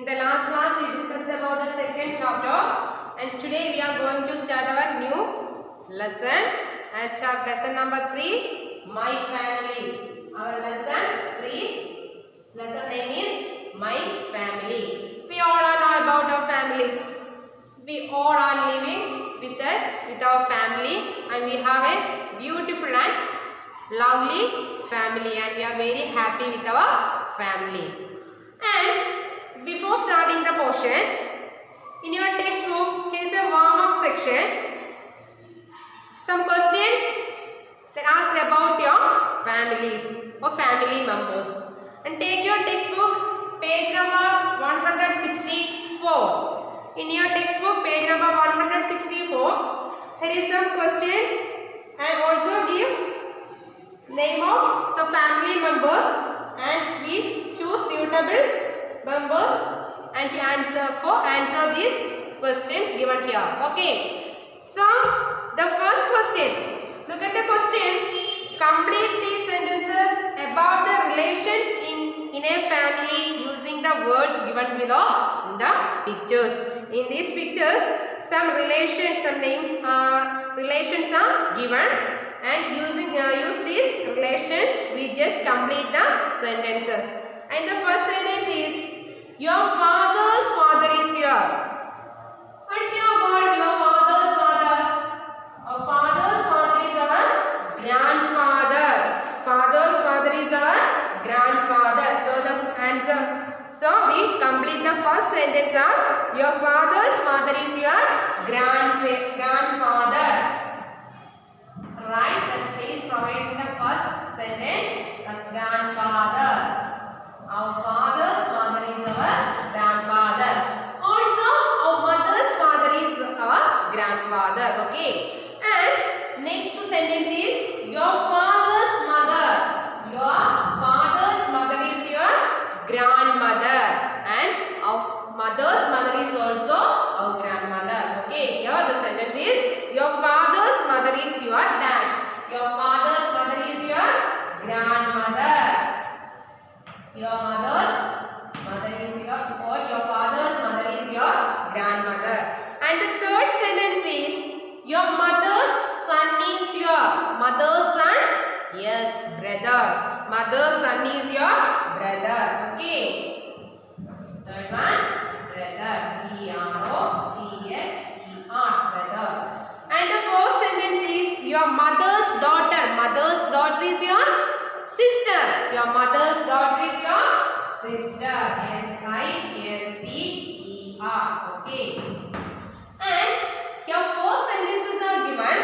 the last class we discussed about the second chapter, and today we are going to start our new lesson, and lesson number 3, My Family. Our lesson 3, lesson name is My Family. We all know about our families. We all are living with our family, and we have a beautiful and lovely family, and we are very happy with our family. And before starting the portion, in your textbook, here is a warm-up section. Some questions that ask about your families or family members. And take your textbook, page number 164. In your textbook, page number 164, here is some questions, and also give name of some family members, and we choose suitable members and to answer these questions given here. Okay. So the first question. Look at the question. Complete these sentences about the relations in a family using the words given below in the pictures. In these pictures, some relations, some names, relations are given, and use these relations, we just complete the sentences. And the first sentence is, your father's father is here. What's your word? Your father's father. Our father's father is our grandfather. Father's father is our grandfather. So the answer. So we complete the first sentence as, your father's father is your grandfather. Right, the space provided in the first sentence as grandfather. Our father's father is our grandfather. Also, our mother's father is our grandfather. Okay. And next sentence is, your father's mother. Your father's mother is your grandmother. And our mother's mother is also our grandmother. Okay. Here the sentence is, your father's mother is your dash. Your father's mother is your grandmother. Your mother's mother is your, or your father's mother is your grandmother. And the third sentence is, your mother's son is your mother's son. Yes, brother. Mother's son is your brother. Okay. Third one, brother. B-R-O-T-H-E-R, brother. And the fourth sentence is, your mother's daughter. Mother's daughter is your sister. Your mother's daughter is your sister. S-I-S-T-E-R. Okay. And here four sentences are given,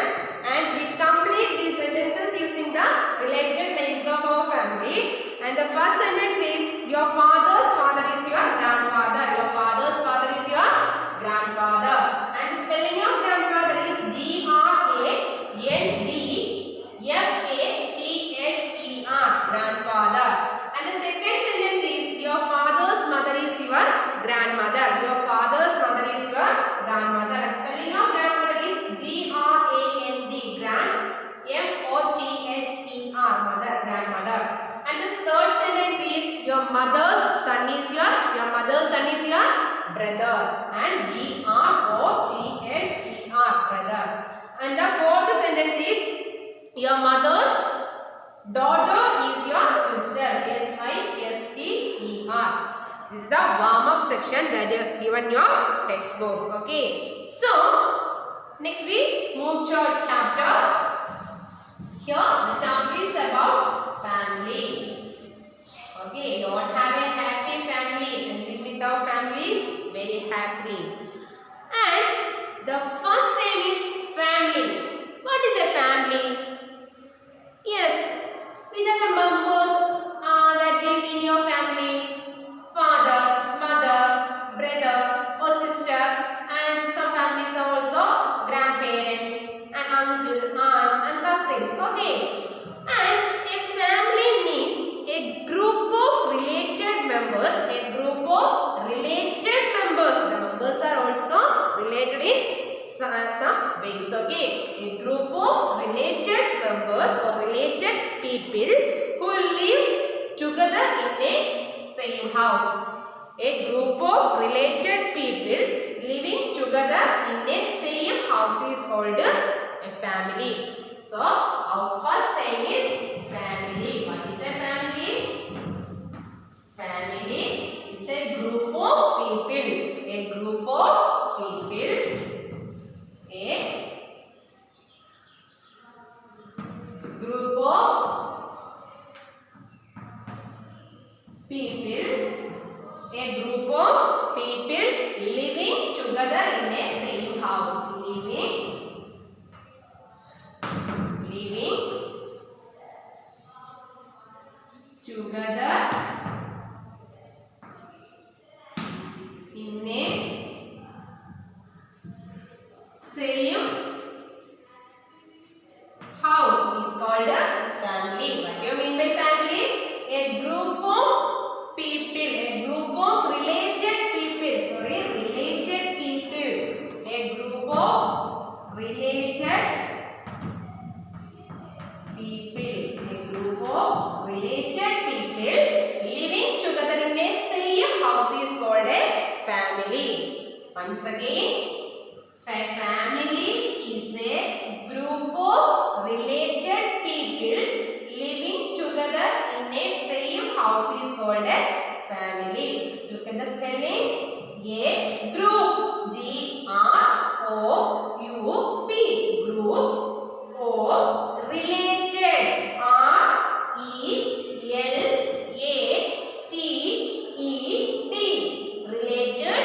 and we complete these sentences using the related names of our family. And the first sentence is, your father's father is your grandfather. Your father's father is your grandfather. And the spelling of grandfather is G-R-A-N-D-F-A-T-H-E-R. Grandfather. And the second sentence is, your father's mother is your grandmother. Your father's mother is your grandmother. And spelling of grandmother is G-R-A-N-D, M-O-T-H-E-R, mother, grandmother. And the third sentence is, your mother's son is your brother. And B-R-O-T-H-E-R, brother. And the fourth sentence is, your mother's daughter is your sister. S-I-S-T-E-R. This is the warm-up section that is given your textbook. Okay. So, next we move to our chapter. Here, the chapter is about family. Okay, you all have a happy family and live with our family very happily. And the first name is family. What is a family? Yes, which are the members that live in your family? Father, mother, brother or sister, and some families are also grandparents and uncle, aunt and cousins. Okay. And a family means a group of related members. A group of related members. The members are also related in some ways. Okay. A group of related members or related people who live together in a same house. A group of related people living together in a same house is called a family. So, our first name is family. What is a family? Family is a group of people. A group of people. A group of people. A group of people living together in a same house. Living together in a same house is called a family. What do you mean by family? A group of people, a group of related people. Related people. A group of related people. A group of related people living together in a same house is called a family. Once again, family is a group of related people living together in a same house is called a family. Look at the spelling. A group. G-R-O-U-P. Group of related. R-E-L-A-T-E-D. Related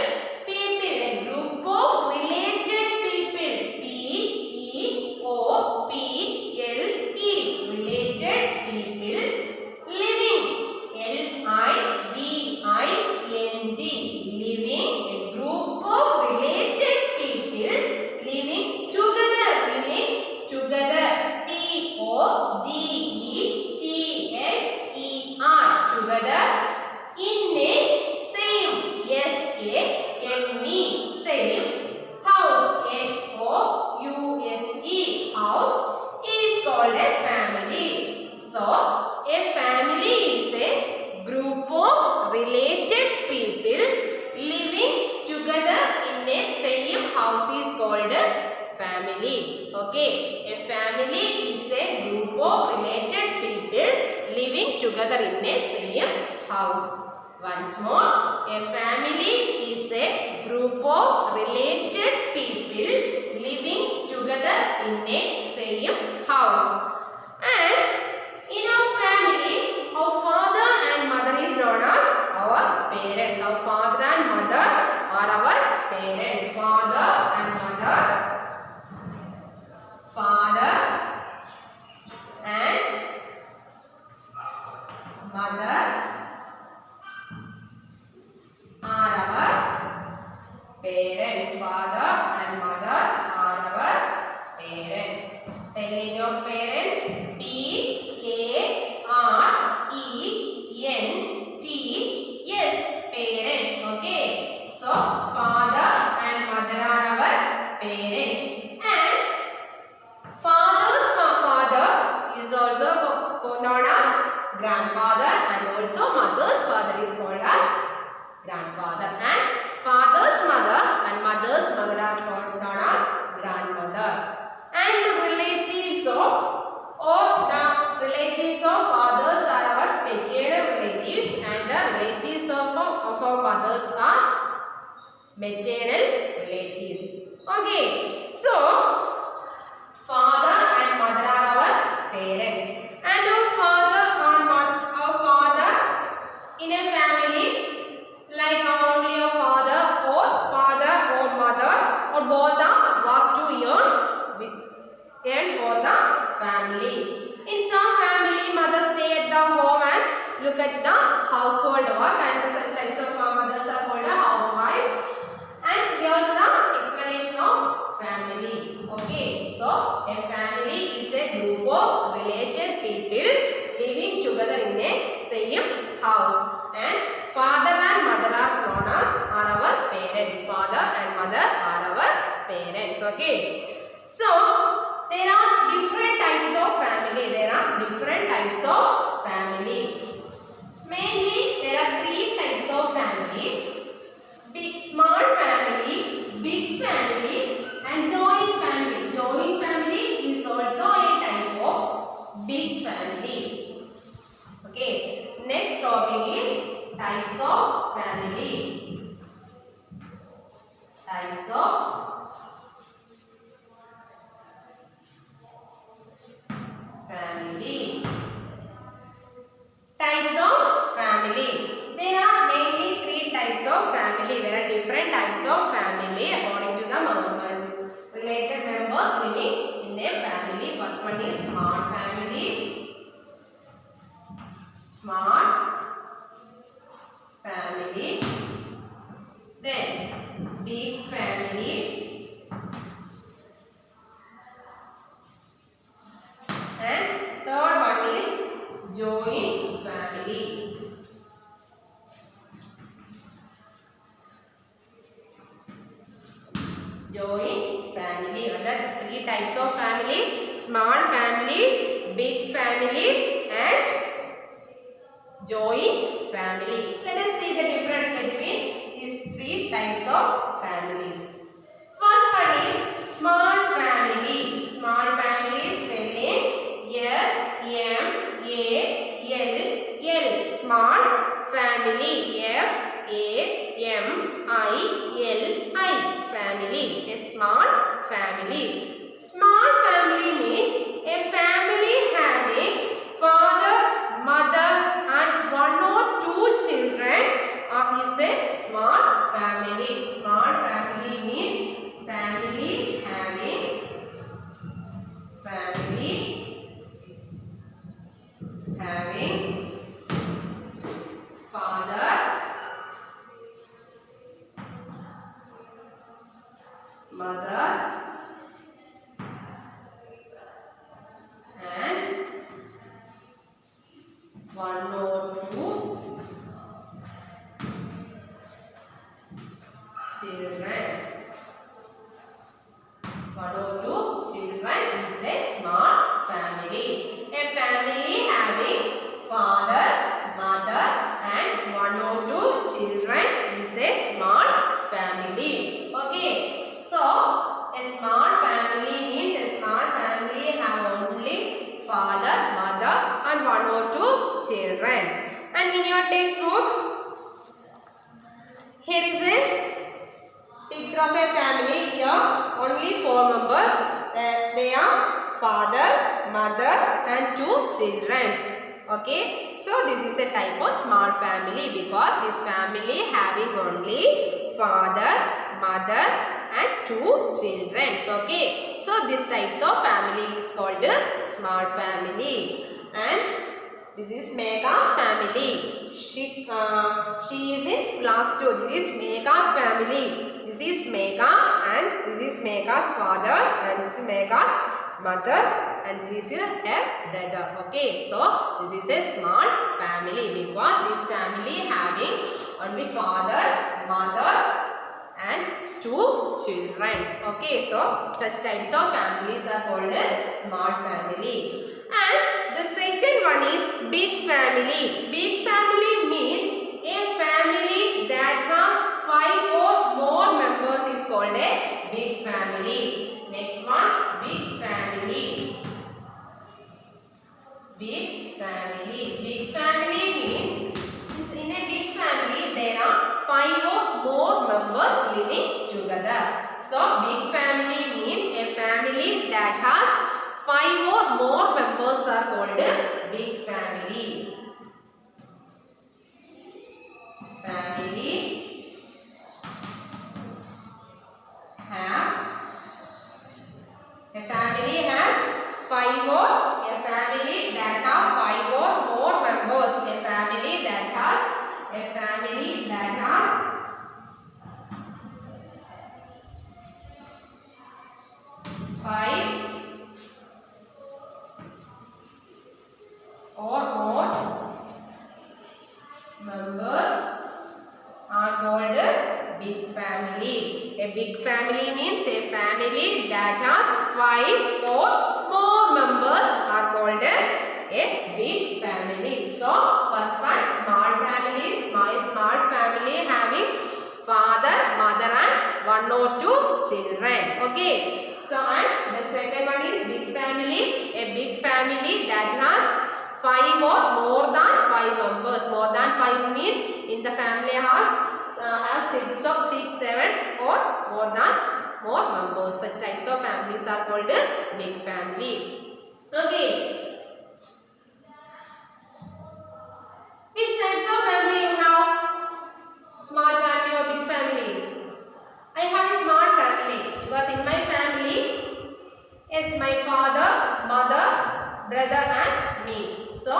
people. A group of related people. P-E-O-P-L-E. Related people living. L-I-V-I-N-G. Living. A group of related people living together. Living together. T-O-G-E-T-H-E-R. Together in a same. S-A-M-E. Same house. H-O-U-S-E. House is called a family. So, a family is a group of related people living together in a same house is called a family. Okay, a family is a group of related people living together in a same house. Once more, a family is a group of related people living together in a same house. And in our family, our father and mother is known as our parents. Our father and mother are our parents. Father and mother. Father and mother are our parents. Father and mother are our parents. Spelling of parents. P-A-R-E-N-T-S. Parents. Okay. So, father and mother are our parents. And father's father is also known as grandfather, and also mother's father is called as grandfather. And father's mother and mother's mother are known as grandmother. And the relatives of fathers are our maternal relatives, and the relatives of our mothers are maternal relatives. Okay, so father and mother are our parents, and our father in a family, like only a father or mother or both are work to earn for the family. In some family, mother stay at the home and look at the household work, and the size of our mothers are called a housewife. And here's the explanation of family. Okay, so a family is a group of related people living together in a same house. And father and mother are known as our parents. Father and mother are our parents. Okay, so there are different types of family. Mainly, there are three types of family. types of family. Types of family. Types of family. There are mainly three types of family. There are different types of family according to the related members living in their family. First one is small family. Small family. Then big family. And third one is joint family. Joint family. What are three types of family? Small family, big family, and joint family. Let us see the difference between these three types of families. First one is small family. Small family spelling S-M-A-L-L. Small family. F-A-M-I-L-I. Family. A small family. Small family means a family having father, mother and one or two children is a small family. Small family means family having father, mother and one or two children. One or two children is a small family. A family having father, mother and one or two children is a small family. Okay. So, a small family means a small family have only father, mother and one or two children. And in your textbook, here is a picture of a family. Here only 4 members. They are father, mother and 2 children. Okay. So this is a type of small family because this family having only father, mother and 2 children. Okay. So this types of family is called small family. And this is Megha's family. She is in class 2. This is Megha's family. This is Megha and this is Megha's father and this is Megha's mother and this is her brother. Okay, so this is a small family because this family having only father, mother and 2 children. Okay, so such types of families are called small family. And the second one is big family. Big family means a family that has 5 or more members is called a big family. Next one, big family. Big family. Big family means since in a big family there are 5 or more members living together. So big family means a family that has 5 or more members are called big family. Family have a family has 5 or a family that have 5 or more members. A family that has 5 or more members are called big family. A big family means a family that has 5 or more members are called a big family. So, first one, small family. Small family having father, mother and 1 or 2 children. Okay. So, and the second one is big family. A big family that has 5 or more than 5 members. More than 5 means in the family has 6 or 6, 7 or more members. Such types of families are called big family. Okay. Which types of family you have? Small family or big family? I have a small family because in my family is my father, mother, brother and me. So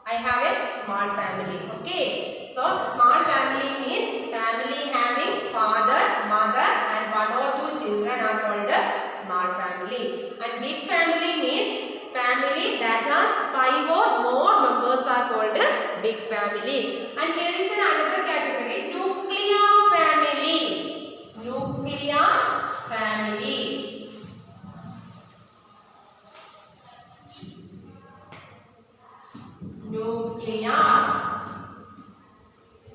I have a small family. Okay. So small family means family having father, mother and 1 or 2 children are called a small family. And big family means family that has 5 or more members are called a big family. And here is another category, nuclear family. Nuclear family. Nuclear.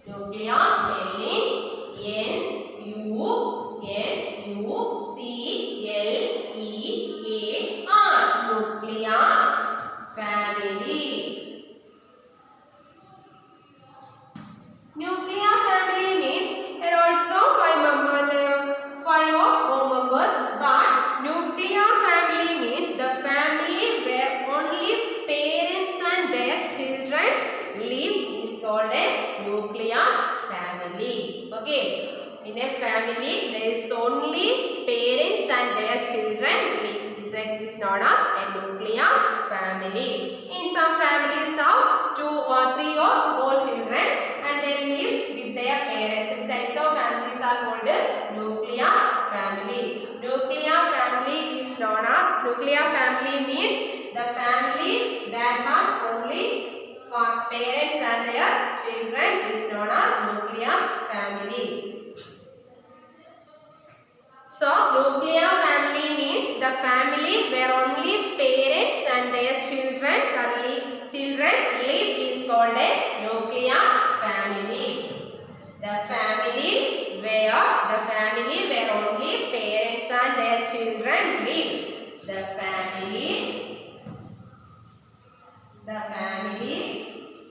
Nuclear spelling N-U-C-L-E-A-R. Nuclear family. Nuclear family means there are also 5 or more members, but nuclear family means the family where only parents and their children live is called a nuclear family. Okay. In a family there is only parents and their children live. This is known as a nuclear family. In some families have 2 or 3 or more children and they live with their parents. These types of families are called nuclear family. Nuclear family is known as, nuclear family means the family that has only parents and their children is known as nuclear family. So nuclear family means the family where only parents and their children live is called a nuclear family. The family where only parents and their children live. The family where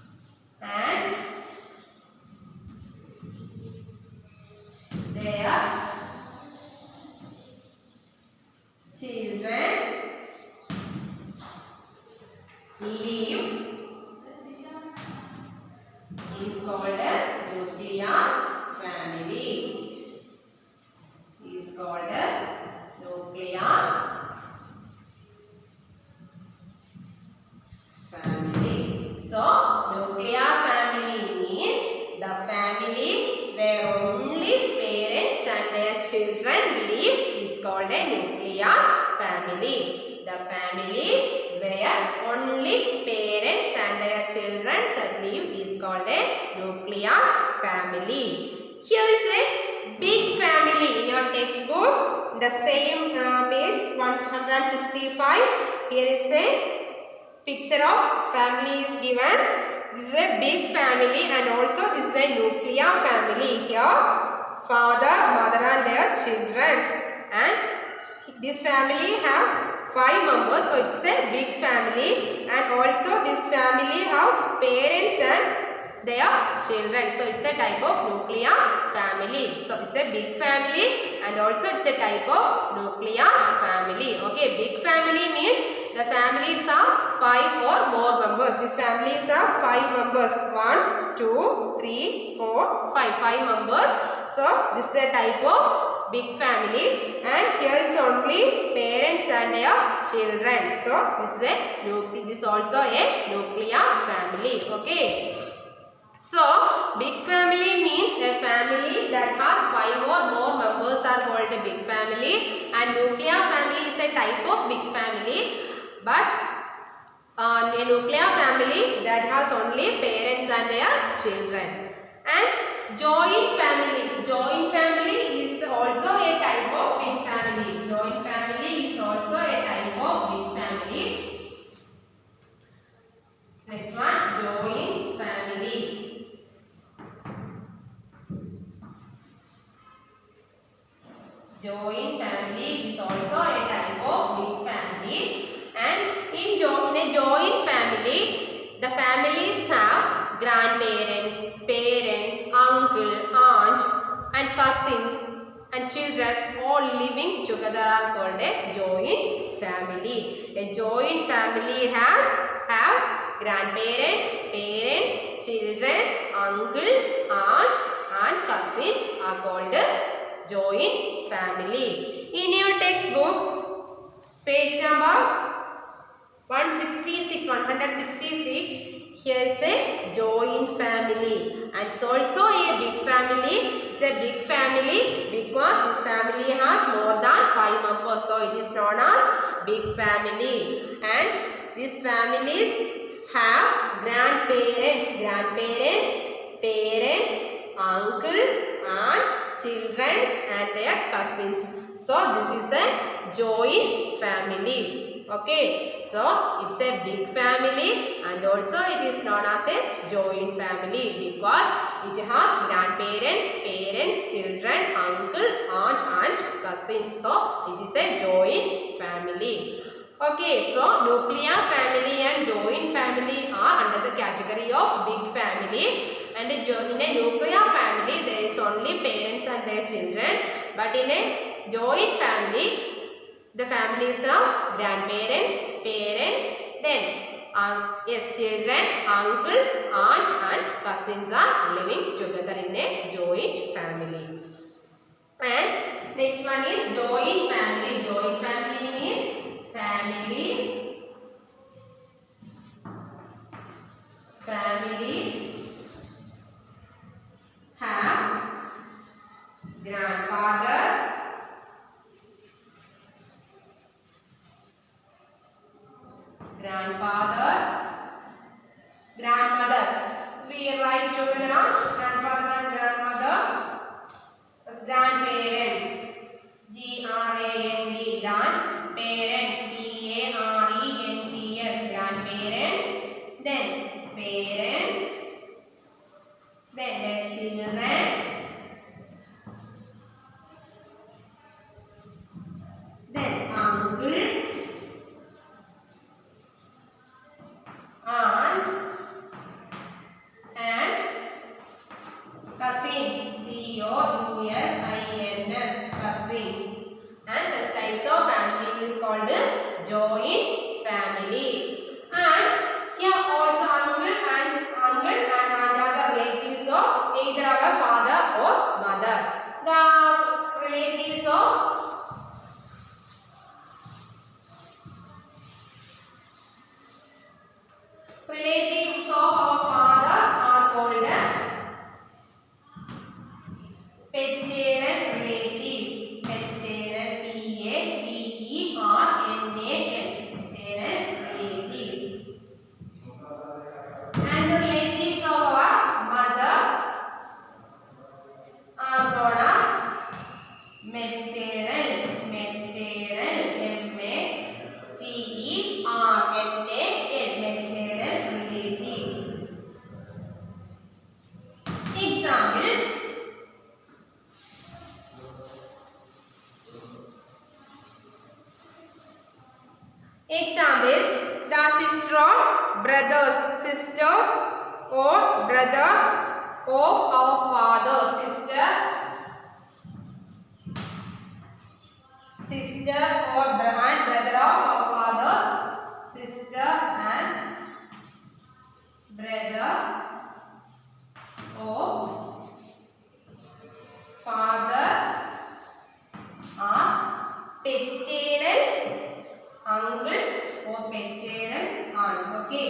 only parents and their children live is called a nuclear family. Is called a nuclear family. So, nuclear family means the family where only parents and their children live is called a nuclear family. The family where only parents and their children live is called a nuclear family. Here is a big family in your textbook. The same page 165. Here is a picture of family is given. This is a big family and also this is a nuclear family. Here father, mother and their children, and this family have 5 members, so it's a big family. And also this family have parents and their children, so it's a type of nuclear family. So it's a big family and also it's a type of nuclear family. Okay, big family means the families have 5 or more members. These families have 5 members. 1, 2, 3, 4, 5. 5 members. So this is a type of big family. And here is only parents and their children. So this is also a nuclear family. Okay. So big family means a family that has 5 or more members are called a big family. And nuclear family is a type of big family. But a nuclear family that has only parents and their children. And joint family is also a type of big family. Joint family is also a type of big family. Next one, joint family. Joint family is also a type of big family. And in a joint family, the families have grandparents, parents, uncle, aunt, and cousins and children all living together are called a joint family. A joint family have grandparents, parents, children, uncle, aunt, and cousins are called joint family. In your textbook, page number 166, here is a joint family, and it's also a big family. It's a big family because this family has more than 5 members, so it is known as big family. And these families have grandparents, parents, uncle, aunt, children, and their cousins. So this is a joint family. Okay, so it's a big family and also it is known as a joint family because it has grandparents, parents, children, uncle, aunt, and cousins. So it is a joint family. Okay, so nuclear family and joint family are under the category of big family. And in a nuclear family, there is only parents and their children. But in a joint family, the families of grandparents, parents, then children, uncle, aunt, and cousins are living together in a joint family. And next one is joint family. Joint family means family have grandfather, grandmother. We write together as grandfather and grandmother as grandparents. G-R-A-N-D, grandparents. P-A-R-E-N-T-S, grandparents. Then parents. Then their children. Then uncle, aunt, and cousins. C-O-U-S-I-N-S, cousins. And such types of family is called joint family. And here also uncle and aunt are the relatives of either our father or mother. The relatives of our father are called paternal relatives. Paternal, P-A-T-E-R-N-A-L, paternal relatives. And the relatives of our mother are known as maternal, M-A-T-E-R-N-A-L, maternal relatives. Example, the sister of brothers, sisters or brother of our father, sister or brother of our father, sister and brother of father are paternal uncle or paternal aunt. Okay,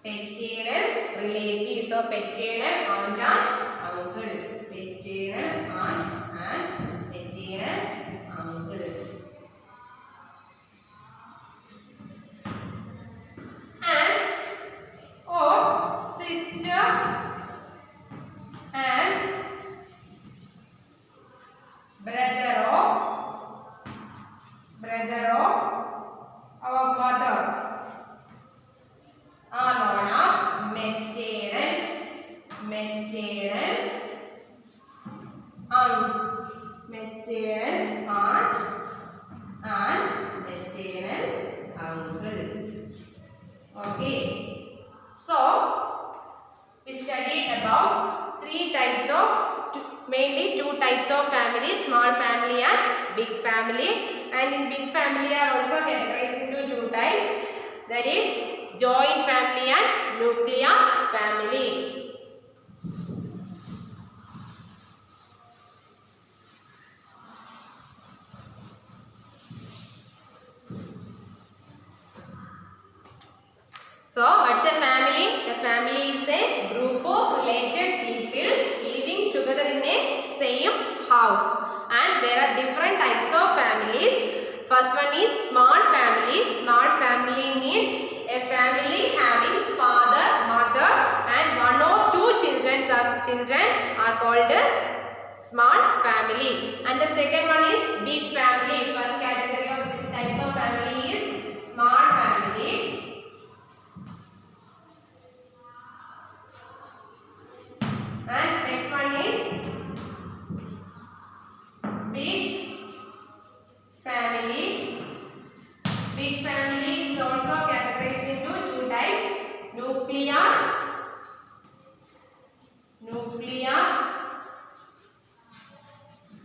paternal relatives or paternal aunt and uncle, paternal aunt and paternal maternal aunt and maternal uncle. Okay. So we studied about mainly two types of families, small family and big family. And in big family are also categorized into two types, that is joint family and nuclear family. So what's a family? A family is a group of related people living together in a same house. And there are different types of families. First one is small family. Small family means a family having father, mother and one or two children are called small family. And the second one is big family. First category of types of family is small family. And next one is big family. Big family is also categorized into two types, nuclear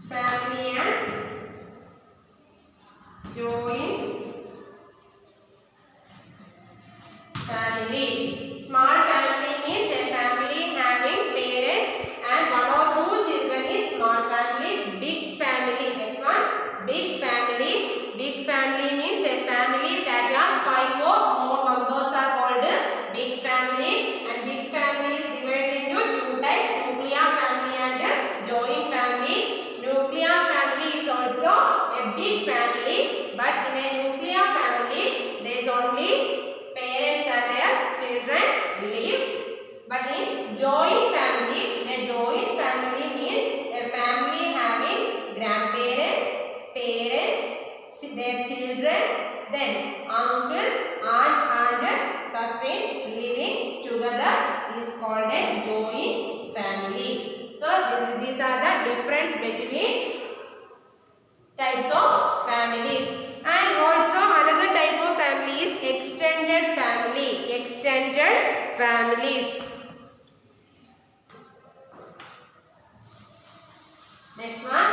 family and joint family. Small family means a family having parents and one or two children is small family. Big family, next one, big family. Big family means a family that has 5 or more members are called big family. And big family is divided into two types, nuclear family and joint family. Nuclear family is also a big family, but in a nuclear family there is only parents and their children live. But in joint family means a family having grandparents, parents, their children, then uncle, aunt and cousins living together is called a joint family. So these are the difference between types of families. And also another type of family is extended family. Extended families. Next one.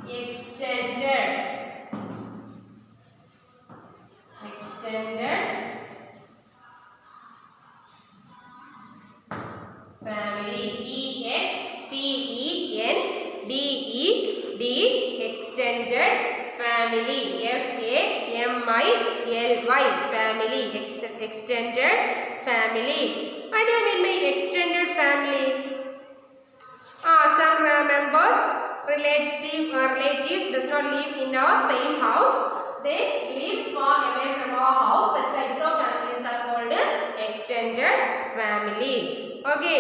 Extended family. E-X-T-E-N-D-E-D, extended family. F-A-M-I-L-Y, family. Extended family. What do you mean by extended family? Some members, relatives does not live in our same house. They live far away from our house. Such types of families are called extended family. Okay,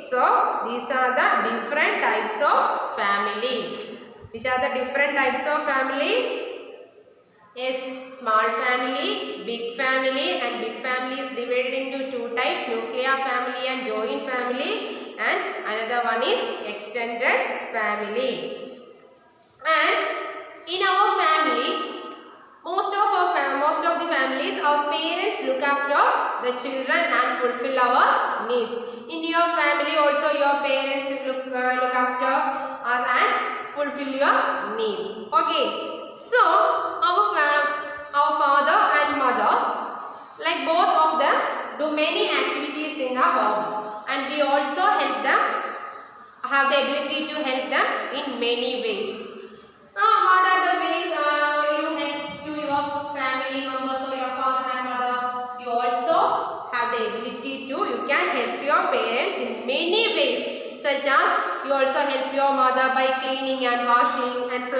so these are the different types of family. Which are the different types of family? Yes, small family, big family, and big family is divided into two types, nuclear family and joint family, and another one is extended family. And in our family, most of the families, our parents look after the children and fulfill our needs. In your family also your parents look after us and fulfill your needs. Okay, so our father and mother, like both of them, do many activities in our home, and we also help them, have the ability to help them in many ways. What are the ways you help to your family members or your father and mother? You also have the ability to, you can help your parents in many ways, such as you also help your mother by cleaning and washing and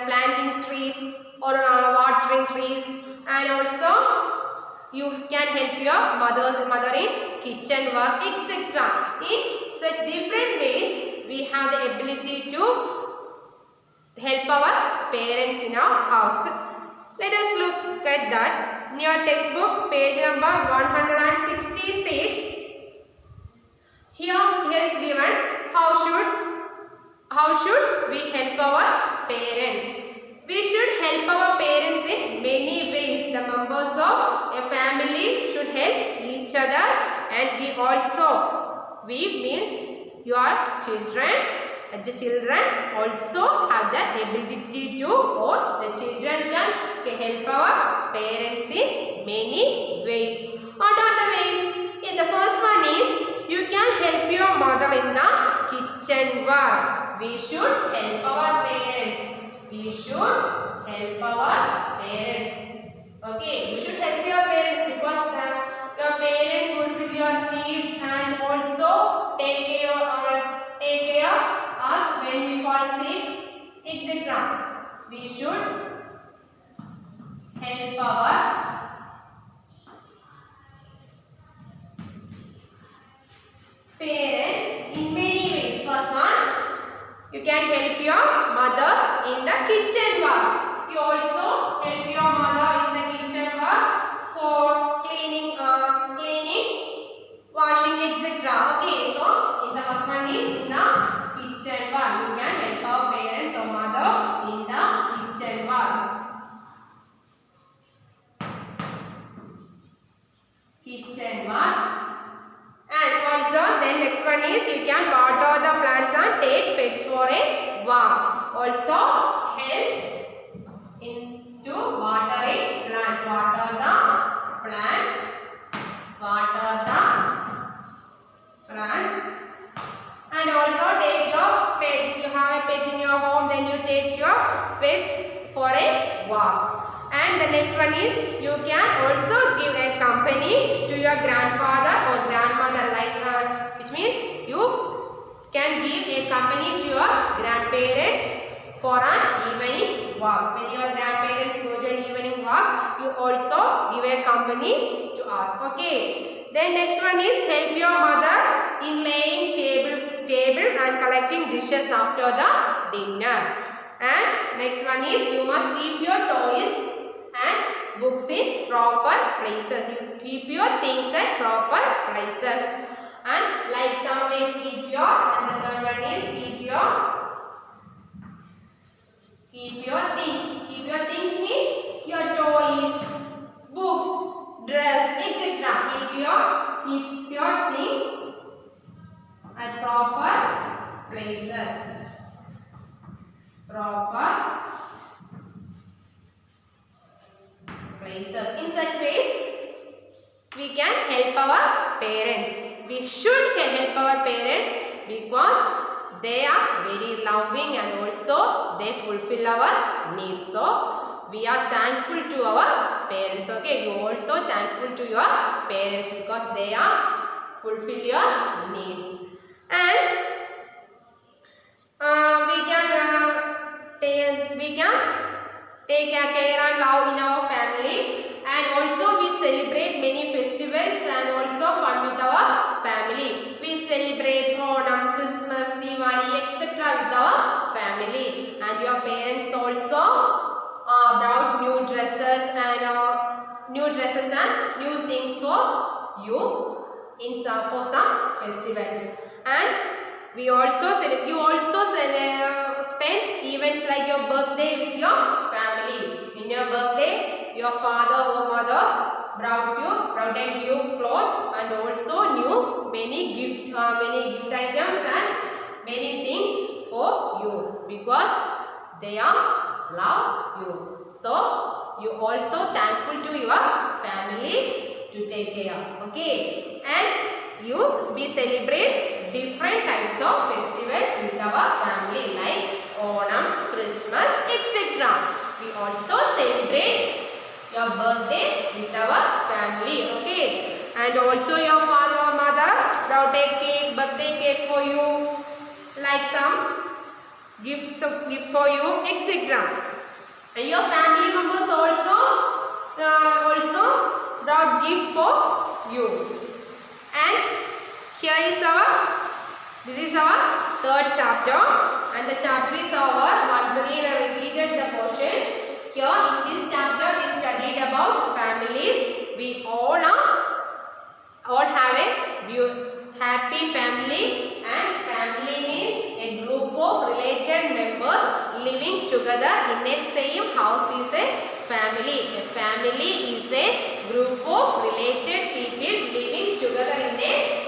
planting trees or watering trees, and also you can help your mother in kitchen work, etc. In such different ways we have the ability to help our parents in our house. Let us look at that. In your textbook, page number 166, and we means your children. The children also have the ability to, or the children can help our parents in many ways. What are the ways? The first one is you can help your mother in the kitchen work. We should help our parents. We should help our parents. Okay, you should help your parents because your parents fulfill your needs and also take care us when we fall sick, etc. We should help our parents in many ways. First one, you can help your mother in the kitchen work. You also help your mother in the kitchen work for cleaning, washing, etc. Okay, so in the first one is in the kitchen work. You can help our parents or mother in the kitchen work. Kitchen work. And also then next one is you can water the plants and take pets for a walk. Also help into watering plants. Water the plants. Water the plants. And also take your pets. You have a pet in your home, then you take your pets for a walk. And the next one is you can also give a company to your grandfather or grandmother, like which means you can give a company to your grandparents for an evening walk. When your grandparents go to an evening walk, you also give a company to us. Okay. Then next one is help your mother in laying table and collecting dishes after the dinner. And next one is you must keep your toys and books in proper places. You keep your things at proper places. And like some ways keep your, and the third one is keep your things. Keep your things means your toys, books, dress, etc. Keep your things at proper places. Proper places. In such ways, we can help our parents. We should help our parents because they are very loving and also they fulfill our needs. So, we are thankful to our parents. Okay, you also thankful to your parents because they are fulfill your needs. And we can take care and love in our family, and also we celebrate many festivals and also fun with our family. We celebrate Onam, Christmas, Diwali, etc. with our family. And your parents also brought new dresses and new things for you for some festivals. And we also you also spend events like your birthday with your family. In your birthday, your father or mother brought new clothes and also many gift items and many things for you because they are loves you. So you also thankful to your family to take care. Okay, and we celebrate different types of festivals with our family like Onam, Christmas, etc. We also celebrate your birthday with our family. Okay, and also your father or mother brought a birthday cake for you, like some gift for you, etc. And your family members also brought gift for you. And this is our third chapter, and the chapter is over. Once again I repeated the portions. Here in this chapter we studied about families. We all have a happy family, and family means a group of related members living together in a same house is a family. A family is a group of related people living together in a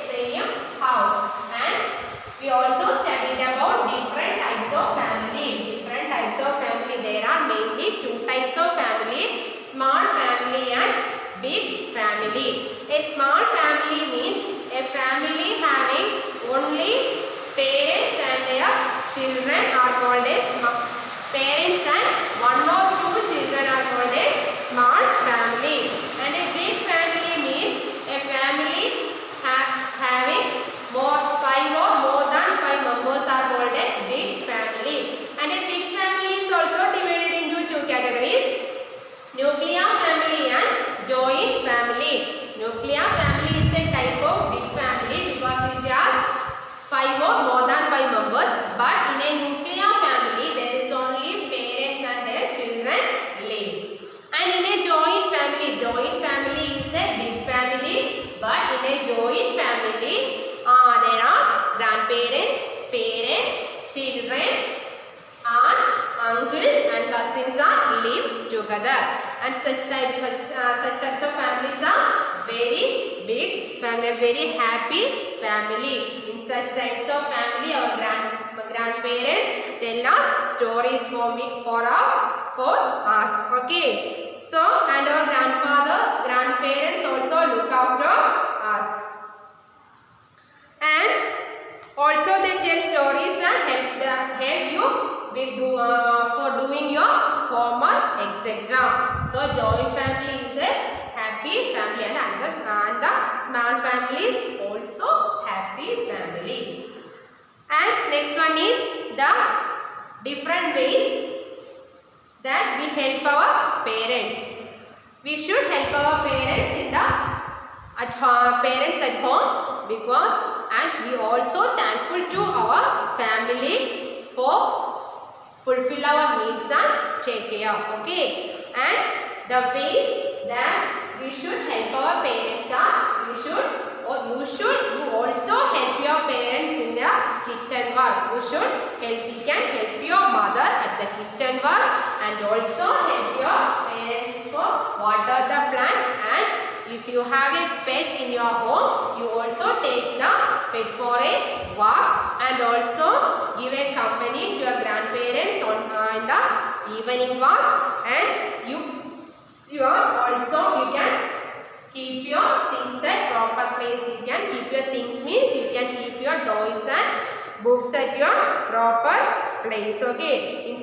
same house. And we also studied about different types of family. Different types of family. There are mainly two types of family: small family and big family. A small family means a family having only parents and their children are called a small. Parents and one or two children are called a small family. And a big family means a family having five or more than five members are called a big family. And a big family is also divided into two categories: nuclear family and joint family. Nuclear family is a type of big family because it has five or more than five members. But in a nuclear family, there is only parents and their children live. And in a joint family is a big family. But in a joint family, there are grandparents, parents, children, aunt, uncle, and cousins are live together. And such types of families are very big families, very happy family. In such types of family, our grandparents tell us stories for us. Okay. So, and our grandparents also look after us. And also they tell stories and help you with for doing your homework, etc. So joint family is a happy family, and the small family is also happy family. And next one is the different ways that we help our parents. We should help our parents at home because, and we also thankful to our family for fulfill our needs and take care. Okay. And the ways that we should help our parents are, you also help your parents in the kitchen work. You can help your mother at the kitchen work, and also help your parents for water the plants. And if you have a pet in your home, you also take the pet for a walk, and also give a company to your grandparents in the evening walk. And you can keep your things at proper place. You can keep your things means you can keep your toys and books at your proper place. Okay. In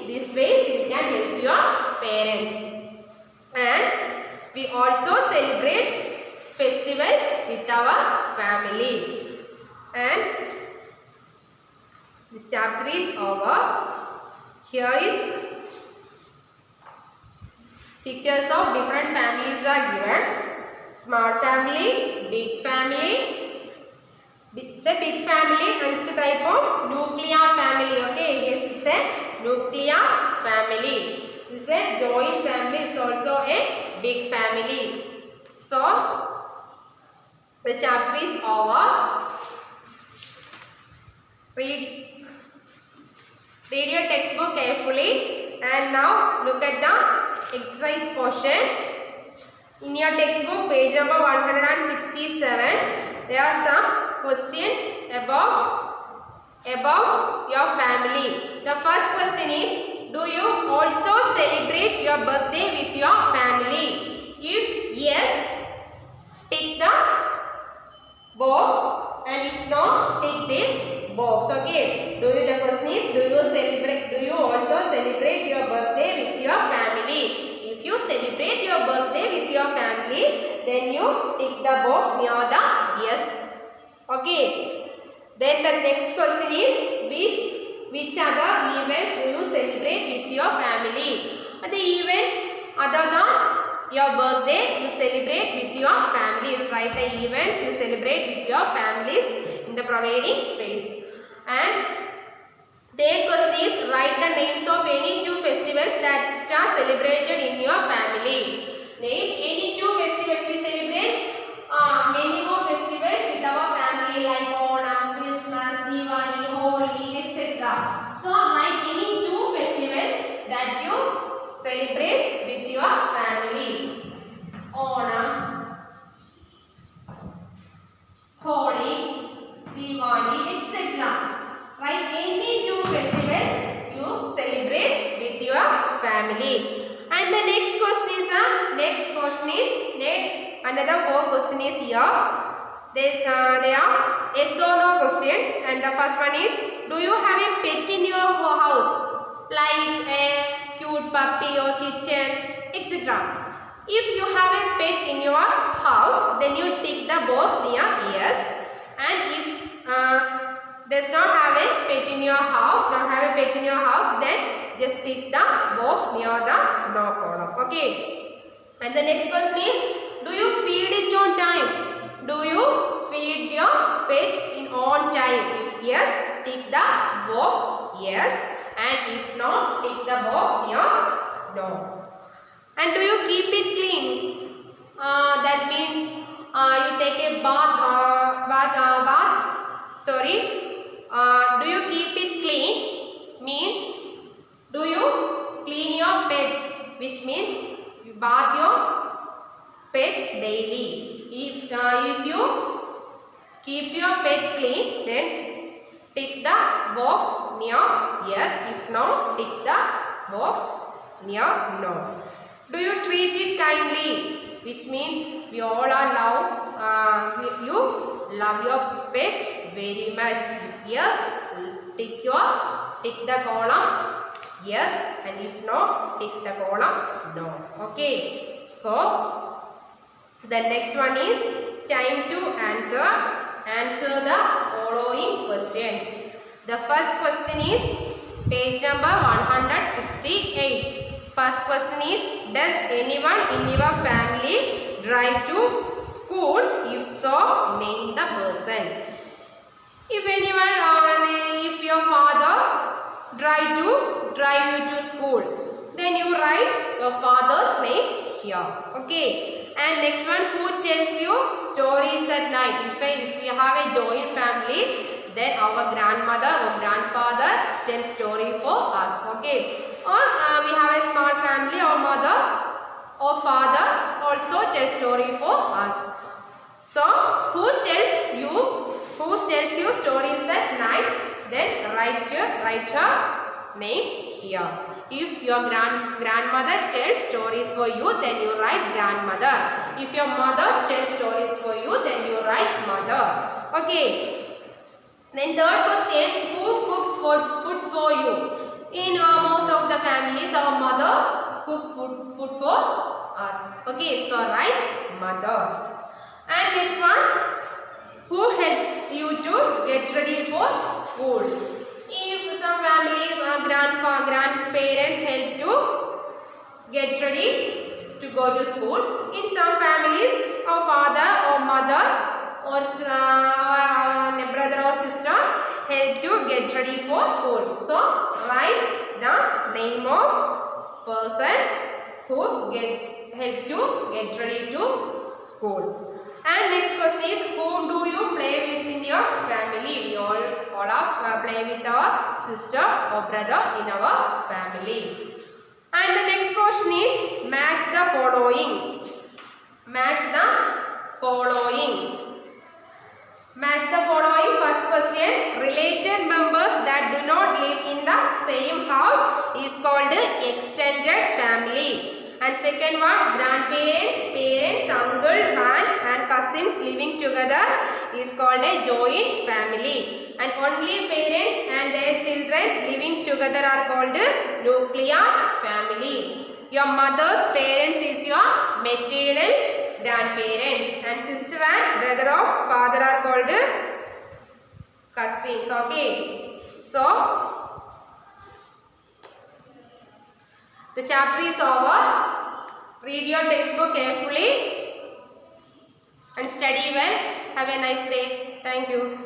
this ways you can help your parents. And we also celebrate festivals with our family. And this chapter is over. Here is pictures of different families are given. Small family, big family. It's a big family and it's a type of nuclear family. Okay, yes, it's a nuclear family. This is a joint family. It's also a big family. So the chapter is over. Read your textbook carefully, and now look at the exercise portion. In your textbook, page number 167, there are some questions about your family. The first question is, do you also celebrate your birthday with your family? If yes, tick the box, and if no, tick this box. Okay. The question is, do you also celebrate your birthday with your family? If you celebrate your birthday with your family, then you tick the box near the yes. Okay. Then the next question is, which other events do you celebrate with your family? The events other than your birthday you celebrate with your families. Write the events you celebrate with your families in the providing space. And third question is, write the names of any two festivals that are celebrated in your family. Name any two festivals. We celebrate many more festivals with our family, like Onam, Christmas, Diwali, Holi, etc. So write any two festivals that you celebrate Write any two festivals you celebrate with your family. And the next question is another four question is here. They are yes or no question. And the first one is, do you have a pet in your house, like a cute puppy or kitten, etc.? If you have a pet in your house, then you tick the box near yes. And if does not have a pet in your house, then just tick the box near the no column. Okay. And the next question is, do you feed it on time? Do you feed your pet in on time? If yes, tick the box yes. And if not, tick the box near no. And do you keep it clean? That means you take a bath. Do you keep it clean? Means do you clean your pets? Which means you bath your pets daily. If you keep your pet clean, then tick the box near yes. If not, tick the box near no. Do you treat it kindly? Which means we all are you love your pet very much. If yes, tick the column yes, and if no, tick the column no. Okay. So the next one is time to answer the following questions. The first question is page number 168. First question is, does anyone in your family drive to school? If so, name the person. If your father drive you to school, then you write your father's name here. Okay. And next one, who tells you stories at night? If you have a joint family, then our grandmother or grandfather tells story for us. Okay. Or we have a small family, our mother or father also tells story for us. So who tells you stories at night? Then write her name here. If your grandmother tells stories for you, then you write grandmother. If your mother tells stories for you, then you write mother. Okay. Then third question, who cooks food for you? In most of the families, our mother cook food for us. Okay, so write mother. And next one, who helps you to get ready for school? If some families or grandparents help to get ready to go to school. In some families, our father or mother or brother or sister help to get ready for school. So write the name of person who help to get ready to school. And next question is, whom do you play with in your family? We all play with our sister or brother in our family. And the next portion is match the following. Match the following. Match the following. First question, related members that do not live in the same house is called extended family. And second one, grandparents, parents, uncle, aunt and cousins living together is called a joint family. And only parents and their children living together are called nuclear family. Your mother's parents is your maternal grandparents, and sister and brother of father are called cousins. Okay. So the chapter is over. Read your textbook carefully and study well. Have a nice day. Thank you.